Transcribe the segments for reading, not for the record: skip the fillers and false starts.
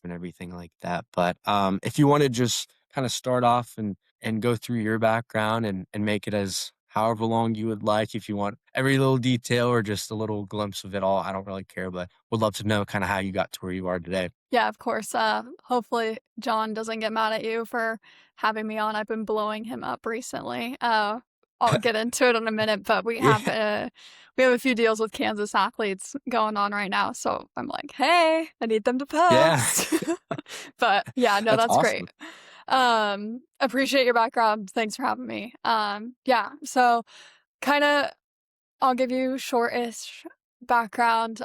and everything like that. But if you want to just kind of start off and go through your background and make it as however long you would like, if you want every little detail or just a little glimpse of it all, I don't really care, but would love to know kind of how you got to where you are today. Yeah, of course. Hopefully John doesn't get mad at you for having me on. I've been blowing him up recently. I'll get into it in a minute, but Yeah. we have a few deals with Kansas athletes going on right now. So I'm like, hey, I need them to Yeah. post. But yeah, no, That's that's great. awesome. Appreciate your background. Thanks for having me. Yeah, so kind of I'll give you shortish background.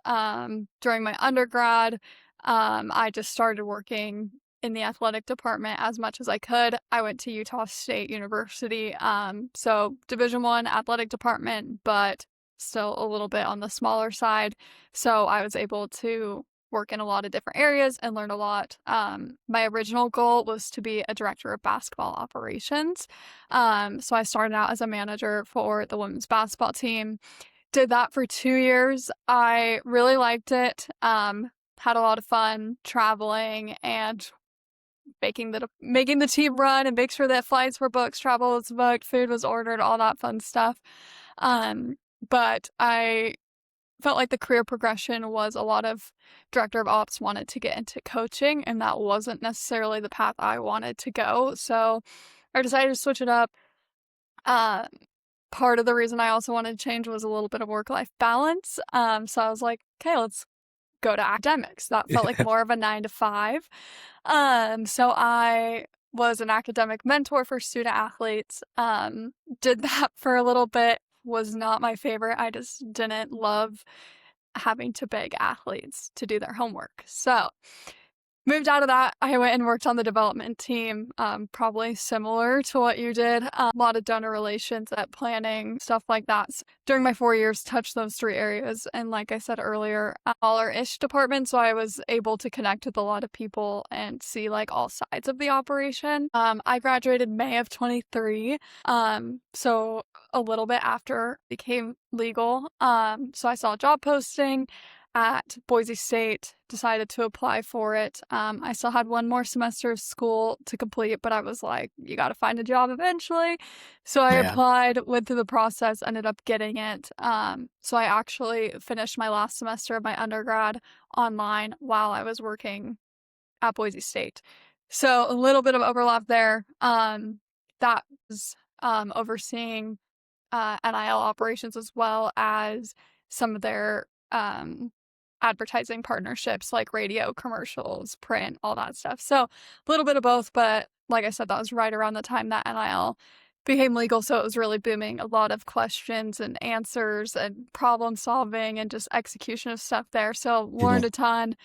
During my undergrad, I just started working in the athletic department as much as I could. I went to Utah State University, so Division I athletic department, but still a little bit on the smaller side. So I was able to work in a lot of different areas and learn a lot. My original goal was to be a director of basketball operations. So I started out as a manager for the women's basketball team. Did that for 2 years. I really liked it. Had a lot of fun traveling and making the team run and make sure that flights were booked, travel was booked, food was ordered, all that fun stuff. But I felt like the career progression was a lot of director of ops wanted to get into coaching, and that wasn't necessarily the path I wanted to go. So I decided to switch it up. Uh, Part of the reason I also wanted to change was a little bit of work-life balance. So I was like, okay, let's go to academics. That felt like Yeah. more of a 9 to 5. So I was an academic mentor for student athletes. Did that for a little bit, was not my favorite. I just didn't love having to beg athletes to do their homework. So moved out of that. I went and worked on the development team, probably similar to what you did. A lot of donor relations, planning, stuff like that. So during my 4 years, touched those 3 areas. And like I said earlier, smaller-ish department, so I was able to connect with a lot of people and see like all sides of the operation. I graduated May of 23, so a little bit after it became legal. So I saw a job posting at Boise State, decided to apply for it. I still had 1 more semester of school to complete, but I was like, you got to find a job eventually. So I Yeah. applied, went through the process, ended up getting it. So I actually finished my last semester of my undergrad online while I was working at Boise State. So a little bit of overlap there. That was overseeing NIL operations as well as some of their advertising partnerships like radio commercials, print, all that stuff. So a little bit of both, but like I said, that was right around the time that NIL became legal. So it was really booming. A lot of questions and answers and problem solving and just execution of stuff there. So Yeah. learned a ton,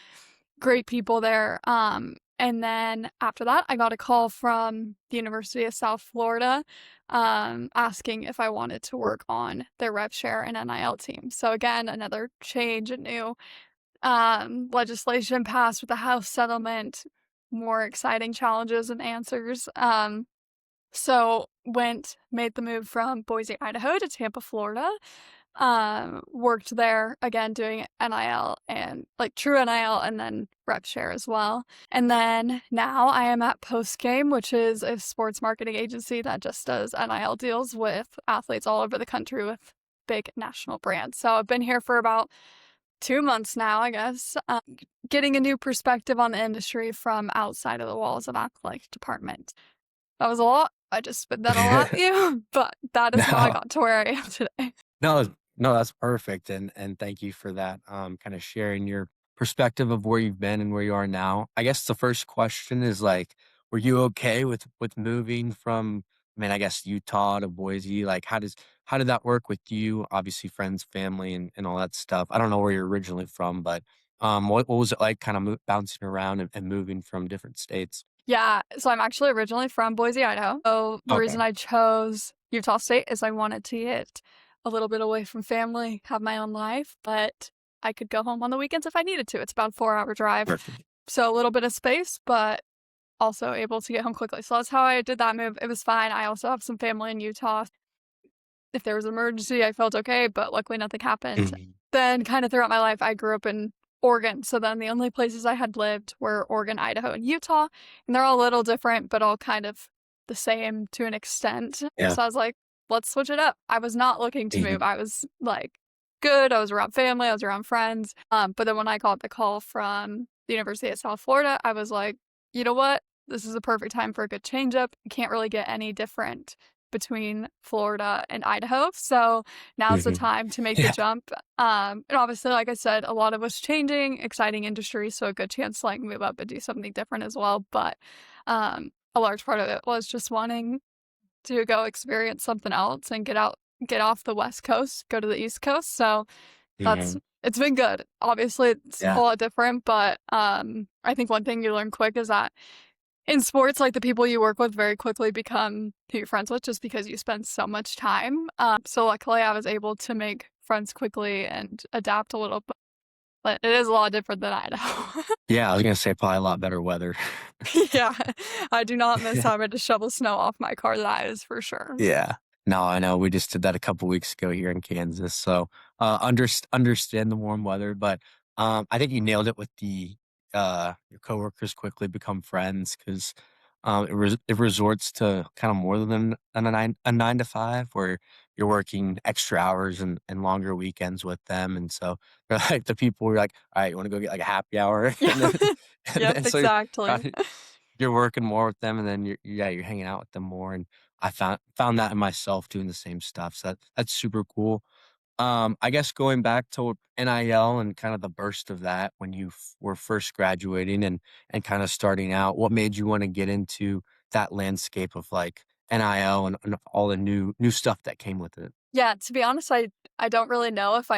great people there. And then after that, I got a call from the University of South Florida asking if I wanted to work on their rev share and NIL team. So again, another change, a new legislation passed with the House settlement, more exciting challenges and answers. So made the move from Boise, Idaho to Tampa, Florida. Worked there again doing NIL and like true NIL and then rep share as well. And then now I am at Postgame, which is a sports marketing agency that just does NIL deals with athletes all over the country with big national brands. So I've been here for about 2 months now, I guess, getting a new perspective on the industry from outside of the walls of athletic department. That was a lot. I just spit that all at you, but that is how I No. got to where I am today. No, no, that's perfect, and thank you for that, kinda sharing your perspective of where you've been and where you are now. I guess the first question is, like, were you okay with moving from, I mean, I guess, Utah to Boise? Like, how did that work with you? Obviously, friends, family, and all that stuff. I don't know where you're originally from, but, what was it like kinda bouncing around and moving from different states? Yeah, so I'm actually originally from Boise, Idaho. So the Okay. reason I chose Utah State is I wanted to get a little bit away from family, have my own life, but I could go home on the weekends if I needed to. It's about a 4-hour drive. Perfect. So a little bit of space, but also able to get home quickly. So that's how I did that move. It was fine. I also have some family in Utah. If there was an emergency, I felt okay, but luckily nothing happened. Mhm. Then kind of throughout my life, I grew up in Oregon. So then the only places I had lived were Oregon, Idaho, and Utah, and they're all a little different, but all kind of the same to an extent. Yeah. So I was like, let's switch it up. I was not looking to move. Mhm. I was like good. I was around family. I was around friends. But then when I got the call from the University of South Florida, I was like, you know what? This is a perfect time for a good change up. You can't really get any different between Florida and Idaho. So now's the Mhm. time to make the Yeah. jump. And obviously, like I said, a lot of what's changing, exciting industry, so a good chance to like move up and do something different as well. But a large part of it was just wanting to go experience something else and get off the West Coast, go to the East Coast. So that's Mhm. it's been good. Obviously, it's a Yeah. lot different, but I think one thing you learn quick is that in sports, like, the people you work with very quickly become who you're friends with just because you spend so much time. So luckily, I was able to make friends quickly and adapt a little bit, but it is a lot different than Idaho. Yeah, I was gonna say probably a lot better weather. Yeah, I do not miss having to shovel snow off my car, that is for sure. Yeah. No, I know, we just did that a couple weeks ago here in Kansas, so, understand the warm weather, but, I think you nailed it with your coworkers quickly become friends 'cause, it resorts to kinda more than a 9 to 5 where you're working extra hours and longer weekends with them, and so they're like the people who are like, "Alright, you wanna go get, like, a happy hour?" Yeah. And then and Yep, then so exactly. kinda you're working more with them, and then you're hanging out with them more, and I found that in myself doing the same stuff, so that's super cool. I guess going back to NIL and kind of the burst of that when you were first graduating and kind of starting out, what made you wanna get into that landscape of, like, NIL and all the new stuff that came with it? Yeah, to be honest, I don't really know if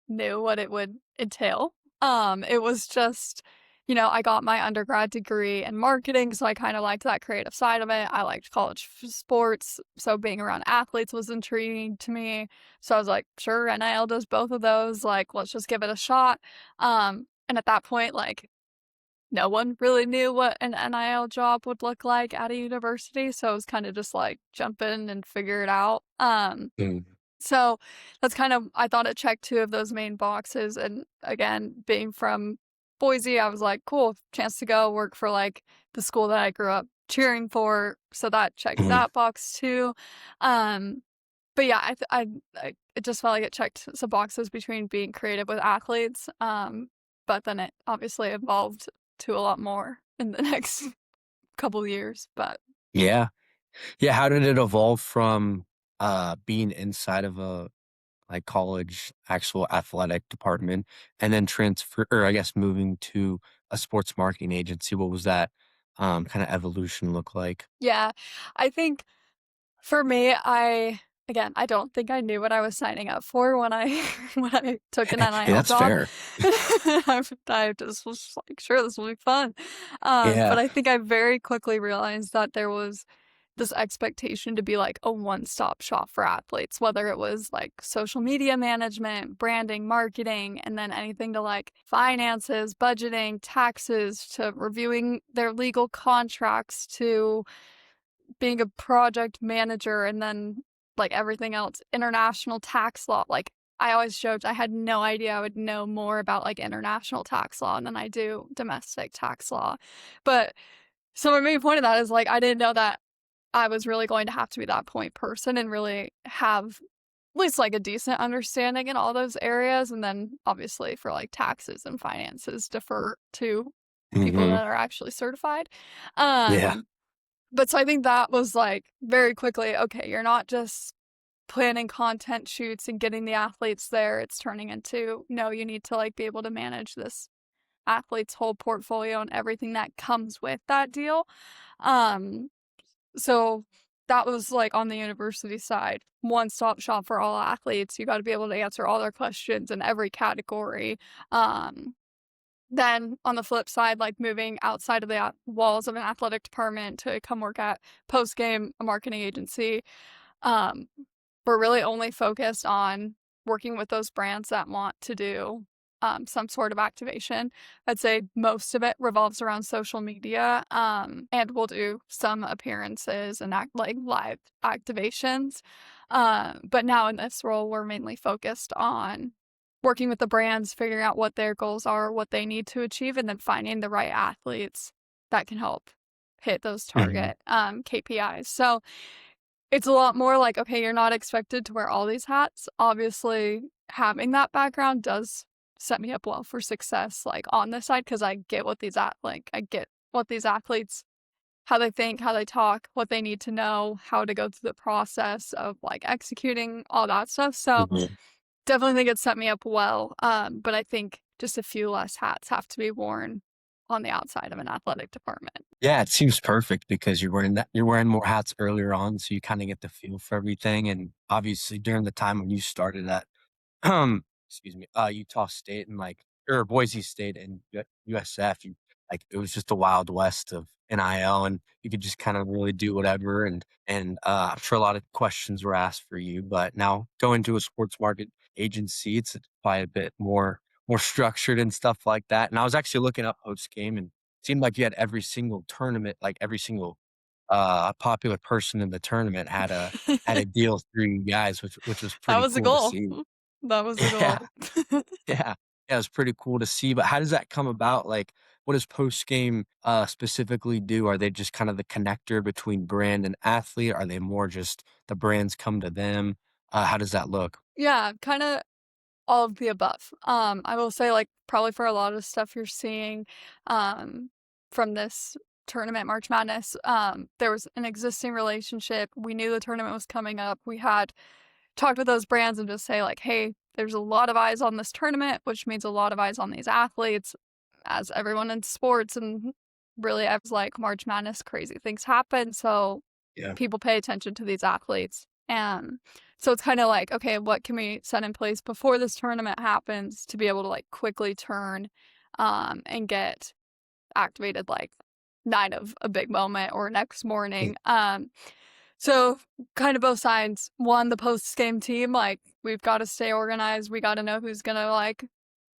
knew what it would entail. It was just, I got my undergrad degree in marketing, so I kind of liked that creative side of it. I liked college sports, so being around athletes was intriguing to me. So I was like, sure, NIL does both of those. Like, let's just give it a shot. And at that point, like, no one really knew what an NIL job would look like at a university, so it was kind of just like jump in and figure it out. Mm, So that's kind of I thought it checked 2 of those main boxes, and again, being from Boise, I was like, "Cool, chance to go work for, like, the school that I grew up cheering for," so that checked mhm. that box too. Um, but yeah, I it just felt like it checked some boxes between being creative with athletes, but then it obviously evolved to a lot more in the next couple years, but Yeah. Yeah, how did it evolve from, being inside of like college actual athletic department and then transfer or I guess moving to a sports marketing agency? What was that, kinda evolution look like? yeah, I think for me, I don't think I knew what I was signing up for when I when I took an Hey, NIL that's job. fair. I just was like, "Sure, this will be fun." But Yeah. I think I very quickly realized that there was this expectation to be like a one-stop shop for athletes, whether it was like social media management, branding, marketing, and then anything to like finances, budgeting, taxes, to reviewing their legal contracts, to being a project manager, and then, like, everything else, international tax law, like, I always joked I had no idea I would know more about, like, international tax law than I do domestic tax law. But so my main point of that is, like, I didn't know that I was really going to have to be that point person and really have at least, like, a decent understanding in all those areas, and then, obviously, for, like, taxes and finances, defer to people Mhm. that are actually certified. Yeah. Um but so I think that was, like, very quickly, okay, you're not just planning content shoots and getting the athletes there, it's turning into, no, you need to, like, be able to manage this athlete's whole portfolio and everything that comes with that deal. Um, so that was, like, on the university side, one-stop shop for all athletes, you gotta be able to answer all their questions in every category. Um then on the flip side, like moving outside of the walls of an athletic department to come work at Postgame, a marketing agency, um, we're really only focused on working with those brands that want to do some sort of activation. I'd say most of it revolves around social media, and we'll do some appearances and like live activations. But now in this role, we're mainly focused on working with the brands, figuring out what their goals are, what they need to achieve, and then finding the right athletes that can help hit those Mhm. target KPIs. So it's a lot more like, okay, you're not expected to wear all these hats. Obviously, having that background does set me up well for success, like on this side, because I get what I get what these athletes, how they think, how they talk, what they need to know, how to go through the process of like executing all that stuff. So Mhm. definitely think it set me up well. But I think just a few less hats have to be worn on the outside of an athletic department. Yeah, it seems perfect because you're wearing more hats earlier on, so you kinda get the feel for everything, and obviously during the time when you started at excuse me, Utah State and, like or Boise State and USF, like, it was just the Wild West of NIL, and you could just kinda really do whatever, and I'm sure a lot of questions were asked for you, but now going to a sports market agency, it's probably a bit more structured and stuff like that, and I was actually looking up post game, and it seemed like you had every single tournament, like, every single, popular person in the tournament had a deal through you guys, which was That pretty was the cool to goal. see. That was the Yeah, goal. yeah. Yeah, it's pretty cool to see, but how does that come about? Like, what does Postgame, specifically do? Are they just kind of the connector between brand and athlete? Are they more just the brands come to them? How does that look? Yeah, kinda all of the above. I will say, like, probably for a lot of stuff you're seeing, um, from this tournament, March Madness, there was an existing relationship. We knew the tournament was coming up. We had talked with those brands and just say, like, "Hey, there's a lot of eyes on this tournament, which means a lot of eyes on these athletes." As everyone in sports and really, I was like, March Madness, crazy things happen, so Yeah. people pay attention to these athletes. And so it's kind of like, okay, what can we set in place before this tournament happens to be able to like quickly turn and get activated like night of a big moment or next morning. So kind of both sides. One, the post game team, like we've got to stay organized. We got to know who's gonna like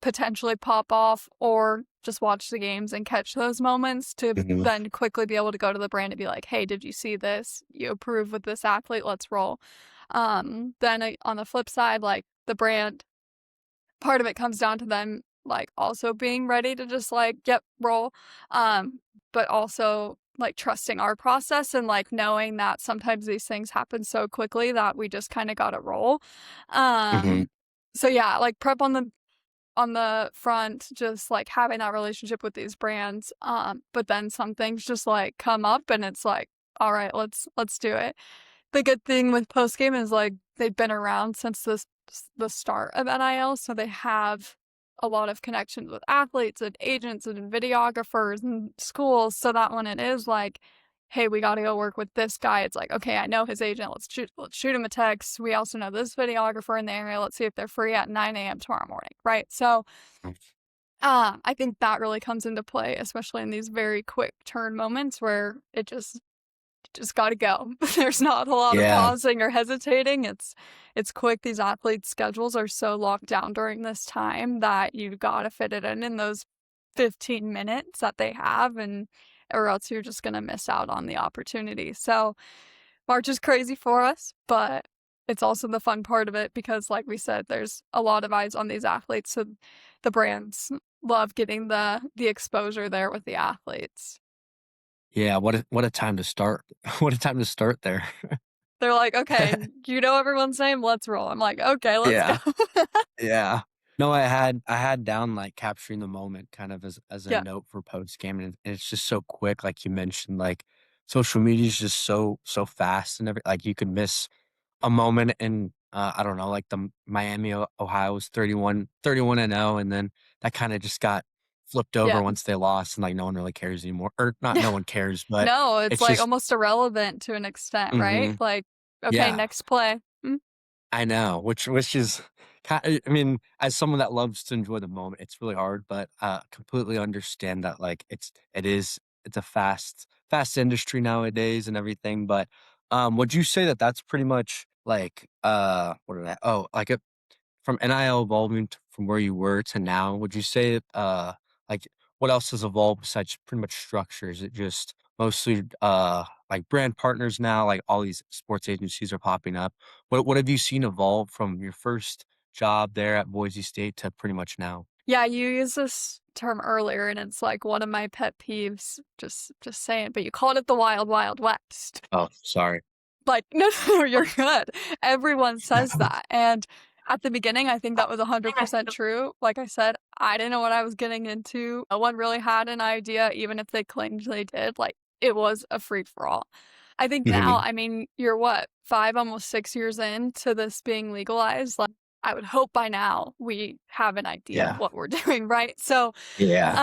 potentially pop off or just watch the games and catch those moments to Mhm. then quickly be able to go to the brand and be like, "Hey, did you see this? You approve with this athlete, let's roll." Then on the flip side, like the brand, part of it comes down to them like also being ready to just like, "Yep, roll." Um, but also like trusting our process and like knowing that sometimes these things happen so quickly that we just kind of got to roll. Mhm. Um, so yeah, like prep on the front, just, like, having that relationship with these brands, but then some things just, like, come up and it's like, "Alright, let's do it." The good thing with Postgame is, like, they've been around since the start of NIL, so they have a lot of connections with athletes and agents and videographers and schools, so that when it is like, "Hey, we gotta go work with this guy," it's like, "Okay, I know his agent, let's shoot him a text. We also know this videographer in the area, let's see if they're free at 9 a.m. tomorrow morning," right? So, I think that really comes into play, especially in these very quick turn moments where just gotta go. There's not a lot of Yeah. pausing or hesitating. It's quick. These athletes' schedules are so locked down during this time that you gotta fit it in those 15 minutes that they have, and or else you're just gonna miss out on the opportunity. So, March is crazy for us, but it's also the fun part of it because, like we said, there's a lot of eyes on these athletes, so the brands love getting the exposure there with the athletes. Yeah, what a time to start. What a time to start there. They're like, "Okay, you know everyone's name, let's roll." I'm like, "Okay, let's go." Yeah. Yeah. No, I had down, like, capturing the moment kind of as a Yeah, note for post game, and it's just so quick, like you mentioned, like, social media is just so fast and like, you could miss a moment in, I don't know, like, the Miami, Ohio was 31-0, and then that kinda just got flipped over yeah. once they lost, and, like, no one really cares anymore, or not no one cares, but No, it's, it's like, just almost irrelevant to an extent, right? Mhm. Like, "Okay, Yeah. next play." Mm, I know, which is I mean, as someone that loves to enjoy the moment, it's really hard, but, completely understand that, like, it's a fast industry nowadays and everything, but, would you say that that's pretty much like, what did I like, from NIL evolving from where you were to now, would you say, like, what else has evolved besides pretty much structure? Is it just mostly, like brand partners now? Like all these sports agencies are popping up. What have you seen evolve from your first job there at Boise State to pretty much now? Yeah, you used this term earlier, and it's, like, one of my pet peeves, just saying, but you called it the wild, wild west. Oh, sorry. Like, no, no, you're good. Everyone says that, and at the beginning, I think that was 100% true. Like I said, I didn't know what I was getting into. No one really had an idea, even if they claimed they did. Like, it was a free-for-all. I think now, Mhm. I mean, you're what? 5, almost 6 years into this being legalized, like, I would hope by now we have an idea of Yeah. what we're doing, right? So, Yeah.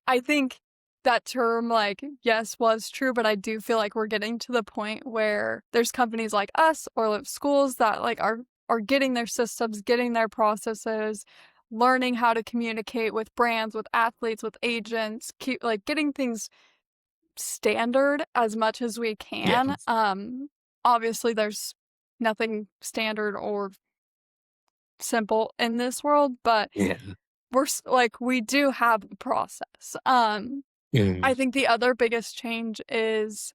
I think that term, like, yes, was true, but I do feel like we're getting to the point where there's companies like us or like schools that like are getting their systems, getting their processes, learning how to communicate with brands, with athletes, with agents, keep like getting things standard as much as we Yeah. can. Obviously there's nothing standard or simple in this world, but Yeah. like we do have a process. Mhm. I think the other biggest change is,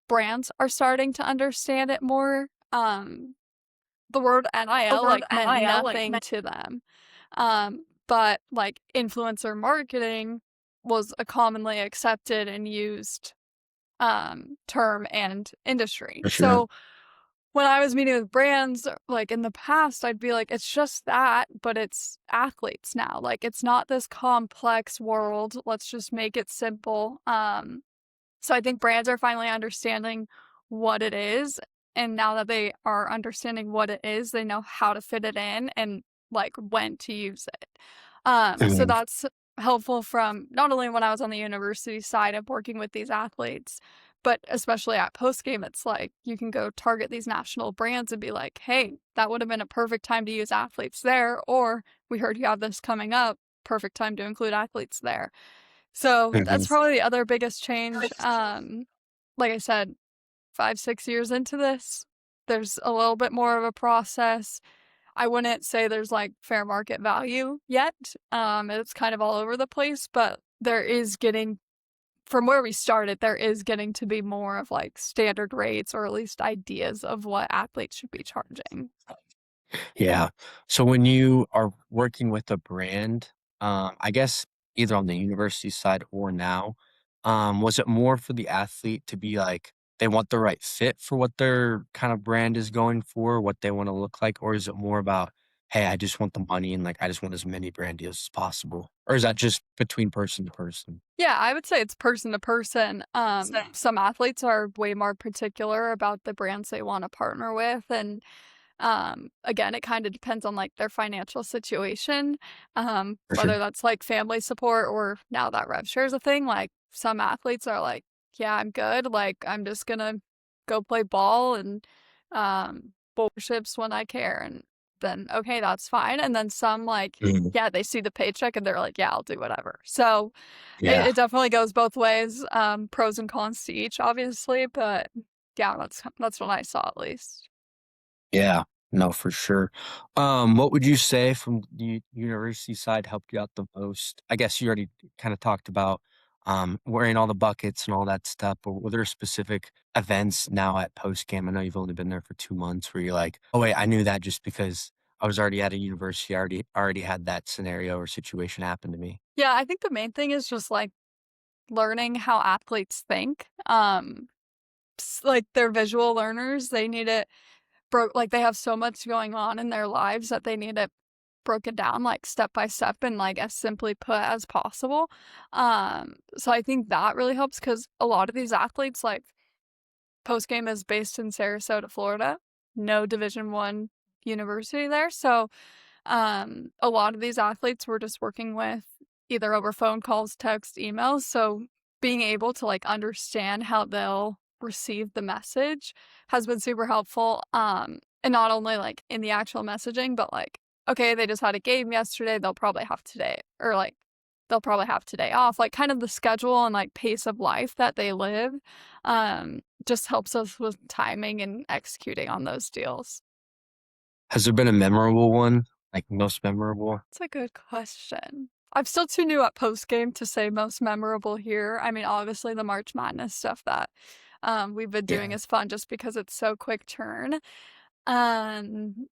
brands are starting to understand it more. The word The NIL, word like, meant NIL, like, nothing to them. But, like, influencer marketing was a commonly accepted and used, term and industry. for sure. So, when I was meeting with brands, like, in the past, I'd be like, "It's just that, but it's athletes now." Like, it's not this complex world. Let's just make it simple. So I think brands are finally understanding what it is, and now that they are understanding what it is, they know how to fit it in and, like, when to use it. So Mhm. that's helpful from not only when I was on the university side of working with these athletes, but especially at Postgame, it's like you can go target these national brands and be like, "Hey, that would have been a perfect time to use athletes there," or, "We heard you have this coming up, perfect time to include athletes there." So, Mhm. that's probably the other biggest change, like I said, 5, 6 years into this, there's a little bit more of a process. I wouldn't say there's, like, fair market value yet, it's kind of all over the place, but there is getting from where we started, there is getting to be more of, like, standard rates or at least ideas of what athletes should be charging. Yeah. So when you are working with a brand, I guess either on the university side or now, was it more for the athlete to be like they want the right fit for what their kind of brand is going for, what they want to look like, or is it more about, hey, I just want the money and like I just want as many brand deals as possible? Or is that just between person to person? Yeah, I would say it's person to person. Some athletes are way more particular about the brands they wanna partner with, and again, it kinda depends on, like, their financial situation, For whether sure. that's, like, family support or now that rev share is a thing, like, some athletes are like, "Yeah, I'm good, like, I'm just gonna go play ball and, scholarships when I care," and then, okay, that's fine, and then some, like, Mhm. yeah, they see the paycheck and they're like, "Yeah, I'll do whatever." So, it Yeah. it definitely goes both ways, pros and cons to each, obviously, but yeah, that's what I saw at least. Yeah, no, for sure. What would you say from the university side helped you out the most? I guess you already kind of talked about wearing all the buckets and all that stuff, but were there specific events now at post game? I know you've only been there for 2 months where you're like, oh wait, I knew that just because I was already at a university, I already had that scenario or situation happen to me. Yeah, I think the main thing is just, like, learning how athletes think, like, they're visual learners, they need it like, they have so much going on in their lives that they need it broken down, like, step by step and, like, as simply put as possible, so I think that really helps because a lot of these athletes, like, Postgame is based in Sarasota, Florida, no Division I university there, so a lot of these athletes were just working with either over phone calls, text, emails. So being able to like understand how they'll receive the message has been super helpful. And not only like in the actual messaging, but like, okay, they just had a game yesterday, they'll probably have today, or like they'll probably have today off. Like kind of the schedule and like pace of life that they live just helps us with timing and executing on those deals. Has there been a memorable one, like most memorable? That's a good question. I'm still too new at postgame to say most memorable here. I mean, obviously the March Madness stuff that we've been doing Yeah. is fun just because it's so quick turn. Um,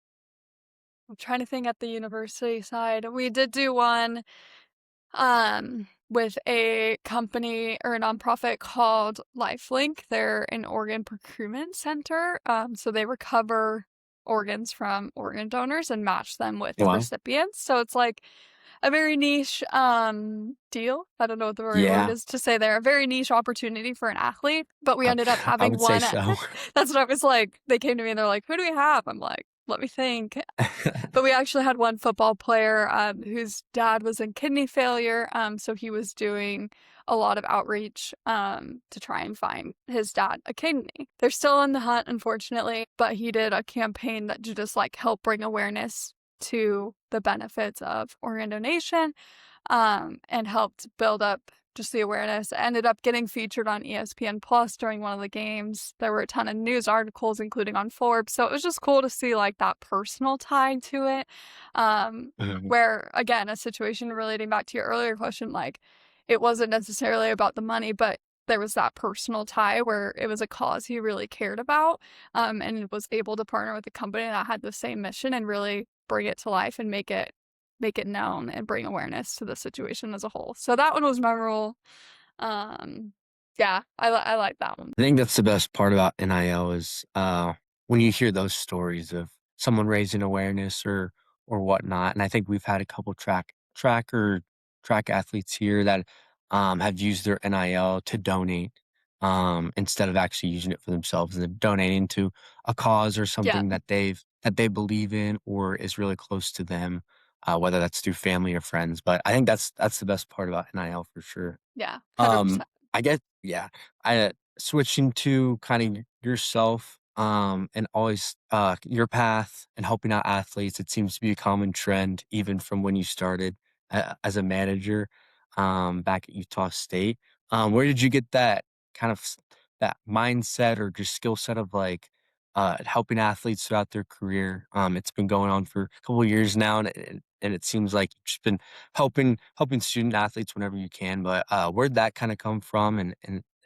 I'm trying to think at the university side. We did do one with a company or a nonprofit called LifeLink. They're an organ procurement center. So they recover organs from organ donors and match them with Wow. recipients. So it's like a very niche deal. I don't know what the right word Yeah. is to say there. A very niche opportunity for an athlete. But we I ended up I having would say one. so. That's what I was like. They came to me and they're like, "Who do we have?" I'm like, "Let me think." But we actually had one football player whose dad was in kidney failure, so he was doing a lot of outreach to try and find his dad a kidney. They're still in the hunt, unfortunately, but he did a campaign that to just like help bring awareness to the benefits of organ donation and helped build up just the awareness. It ended up getting featured on ESPN Plus during one of the games. There were a ton of news articles, including on Forbes. So it was just cool to see like that personal tie to it. Mhm. Where again, a situation relating back to your earlier question, like it wasn't necessarily about the money, but there was that personal tie where it was a cause he really cared about, and was able to partner with a company that had the same mission and really bring it to life and make it known and bring awareness to the situation as a whole. So that one was memorable. Um, yeah, I like that one. I think that's the best part about NIL is, when you hear those stories of someone raising awareness or whatnot, and I think we've had a couple track athletes here that, have used their NIL to donate, instead of actually using it for themselves, and they're donating to a cause or Yeah, something that they believe in or is really close to them, whether that's through family or friends, but I think that's the best part about NIL for sure. yeah, Um, 100%. I guess yeah. Switching to kind of yourself, and always, your path and helping out athletes, it seems to be a common trend even from when you started as a manager, back at Utah State. Where did you get that kind of that mindset or just skill set of like, helping athletes throughout their career? It's been going on for a couple of years now, and it seems like you've just been helping student athletes whenever you can, but, where'd that kinda come from, and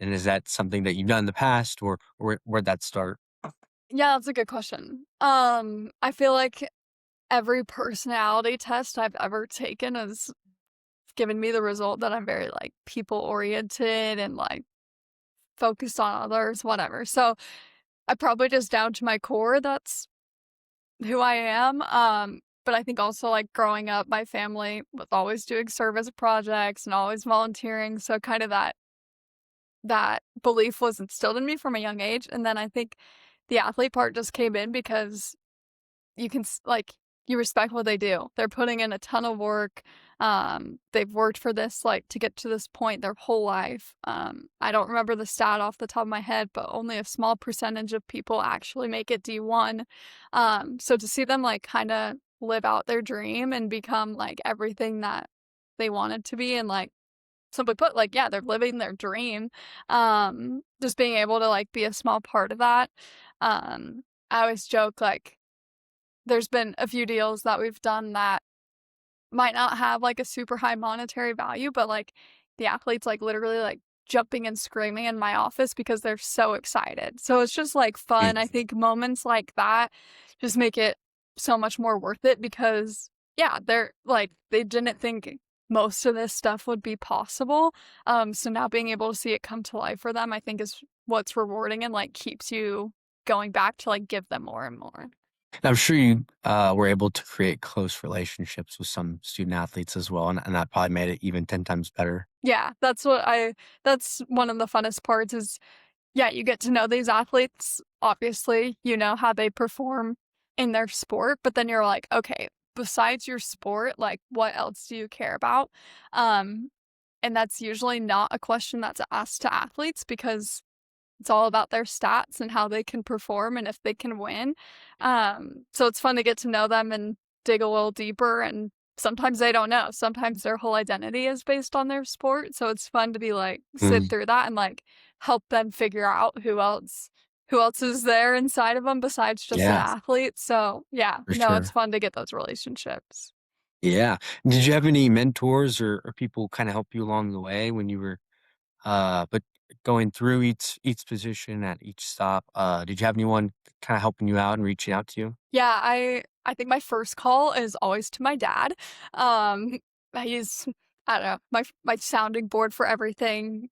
is that something that you've done in the past, or where'd that start? Yeah, that's a good question. I feel like every personality test I've ever taken has given me the result that I'm very like people oriented and like focused on others, whatever. So I probably just down to my core, that's who I am. But I think also like growing up, my family was always doing service projects and always volunteering. So kind of that belief was instilled in me from a young age. And then I think the athlete part just came in because you can like you respect what they do. They're putting in a ton of work. They've worked for this like to get to this point their whole life. I don't remember the stat off the top of my head, but only a small percentage of people actually make it D1. So to see them like kind of live out their dream and become like everything that they wanted to be and like simply put, like, yeah, they're living their dream. Just being able to like be a small part of that. I always joke like there's been a few deals that we've done that might not have, like, a super high monetary value, but, like, the athletes, like, literally, like, jumping and screaming in my office because they're so excited. So it's just, like, fun. I Mm. think moments like that just make it so much more worth it because, yeah, they're like, they didn't think most of this stuff would be possible. So now being able to see it come to life for them, I think is what's rewarding and, like, keeps you going back to, like, give them more and more. I'm sure you, were able to create close relationships with some student athletes as well, and that probably made it even 10 times better. Yeah, that's one of the funnest parts is, yeah, you get to know these athletes. Obviously, you know how they perform in their sport, but then you're like, "Okay, besides your sport, like, what else do you care about?" Um, and that's usually not a question that's asked to athletes because it's all about their stats and how they can perform and if they can win. So it's fun to get to know them and dig a little deeper. And sometimes they don't know. Sometimes their whole identity is based on their sport. So it's fun to be like sit Mm, through that and like help them figure out who else is there inside of them besides just an yeah, athlete. So yeah, for no, it's sure. fun to get those relationships. Yeah. Did you have any mentors or people kinda help you along the way when you were, but going through each position at each stop? Did you have anyone kinda helping you out and reaching out to you? Yeah, I think my first call is always to my dad. Um, he's I don't know, my sounding board for everything.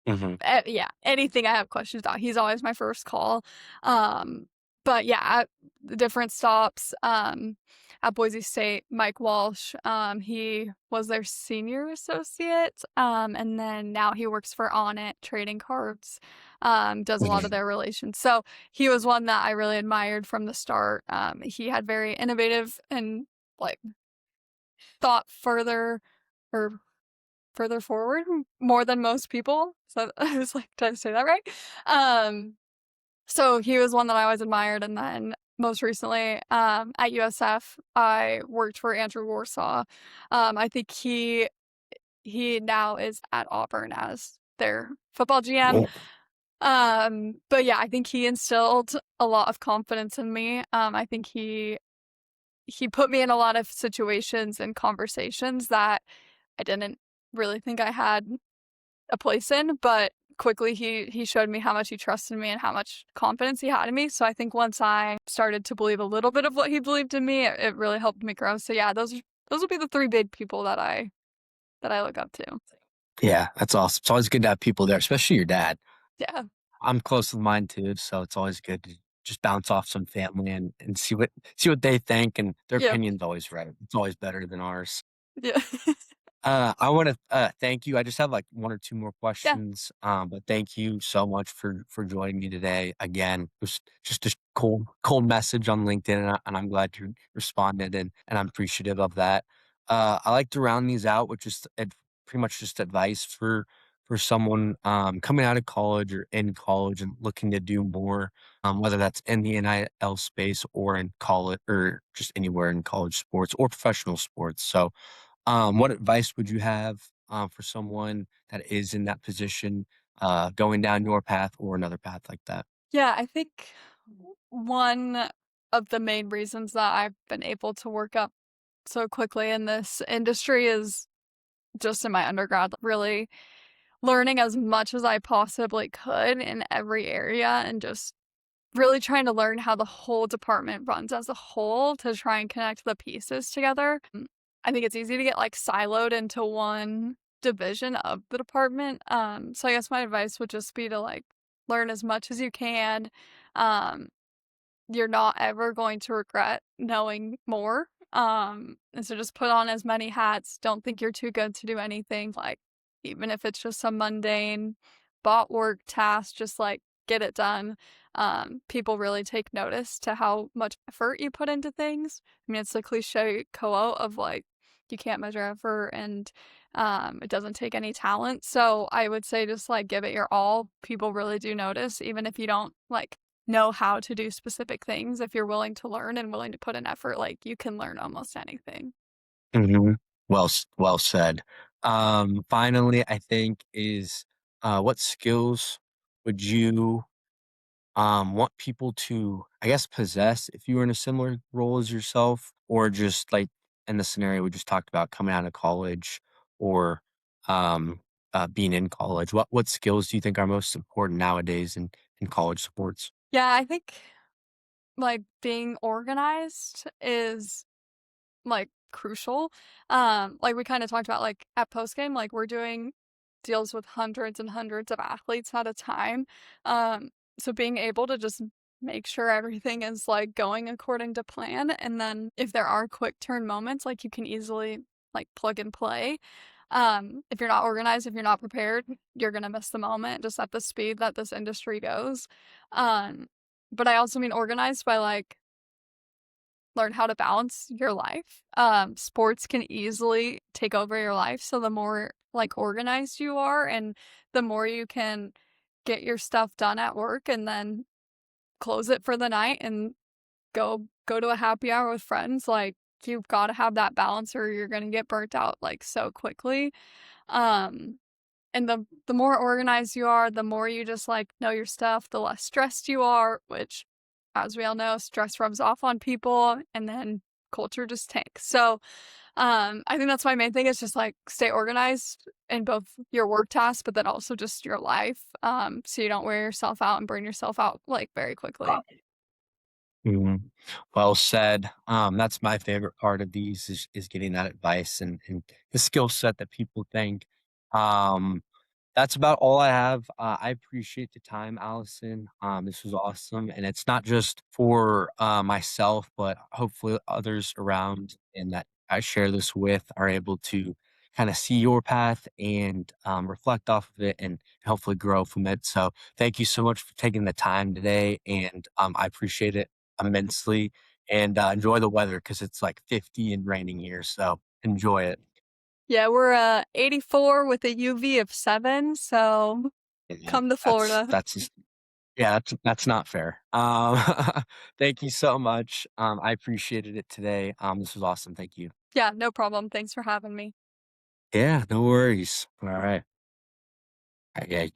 Mhm. Yeah, anything I have questions about, he's always my first call. Um, but yeah, at the different stops, at Boise State, Mike Walsh, he was their senior associate, and then now he works for On It Trading Cards, does a lot of Mhm. their relations. So he was one that I really admired from the start. He had very innovative and like thought or further forward more than most people. So I was like, did I say that right? Um, so he was one that I always admired. And then most recently, at USF, I worked for Andrew Warsaw. I think he now is at Auburn as their football GM. Oh. But yeah, I think he instilled a lot of confidence in me. I think he put me in a lot of situations and conversations that I didn't really think I had a place in, but quickly he showed me how much he trusted me and how much confidence he had in me. So I think once I started to believe a little bit of what he believed in me, it really helped me grow. So yeah, those would be the three big people that I look up to. Yeah, that's awesome. It's always good to have people there, especially your dad. Yeah. I'm close with mine too, so it's always good to just bounce off some family and see what they think, and their Yep. opinion's always right. It's always better than ours. Yeah. I wanna, thank you. I just have, like, 1 or 2 more Yeah. questions, but thank you so much for joining me today. Again, it was just a cold message on LinkedIn, and I'm glad you responded, and I'm appreciative of that. I like to round these out with just pretty much just advice for someone, coming out of college or in college and looking to do more, whether that's in the NIL space or in college or just anywhere in college sports or professional sports. So, what advice would you have, for someone that is in that position, going down your path or another path like that? Yeah, I think one of the main reasons that I've been able to work up so quickly in this industry is just in my undergrad, really learning as much as I possibly could in every area and just really trying to learn how the whole department runs as a whole to try and connect the pieces together. I think it's easy to get like siloed into one division of the department. So I guess my advice would just be to like learn as much as you can. Um, you're not ever going to regret knowing more. And so just put on as many hats. Don't think you're too good to do anything. Like, even if it's just some mundane bot work task, just like get it done. People really take notice to how much effort you put into things. I mean, it's the cliche quote of like, you can't measure effort and it doesn't take any talent. So I would say just like give it your all. People really do notice, even if you don't like know how to do specific things. If you're willing to learn and willing to put in effort, like, you can learn almost anything. Mhm. Well said. Finally, I think is, what skills would you want people to, I guess, possess if you were in a similar role as yourself, or just like in the scenario we just talked about, coming out of college or um, being in college? What skills do you think are most important nowadays in college sports? Yeah, I think, like, being organized is like, crucial. Like, we kinda talked about, like, at Postgame, like, we're doing deals with hundreds and hundreds of athletes at a time. So being able to just make sure everything is, like, going according to plan, and then if there are quick turn moments, like, you can easily, like, plug and play. If you're not organized, if you're not prepared, you're gonna miss the moment just at the speed that this industry goes. Um, but I also mean organized by, like, learn how to balance your life. Sports can easily take over your life, so the more, like, organized you are and the more you can get your stuff done at work and then close it for the night and go to a happy hour with friends, like, you've gotta have that balance or you're gonna get burnt out, like, so quickly. Um and the more organized you are, the more you just, like, know your stuff, the less stressed you are, which, as we all know, stress rubs off on people, and then culture just tanks. So, I think that's my main thing is just, like, stay organized in both your work tasks, but then also just your life, so you don't wear yourself out and burn yourself out, like, very quickly. Mhm. Well said. That's my favorite part of these is getting that advice and the skill set that people think. Um, that's about all I have. I appreciate the time, Allison. This was awesome, and it's not just for myself, but hopefully others around and that I share this with are able to kind of see your path and reflect off of it and hopefully grow from it. So, thank you so much for taking the time today, and I appreciate it immensely. And enjoy the weather because it's like 50 and raining here. So, enjoy it. Yeah, we're 84 with a UV of 7, so Yeah, come to that's Florida. that's yeah, that's not fair. Thank you so much. I appreciated it today. This was awesome. Thank you. Yeah, no problem. Thanks for having me. Yeah, no worries. All right. Yeah.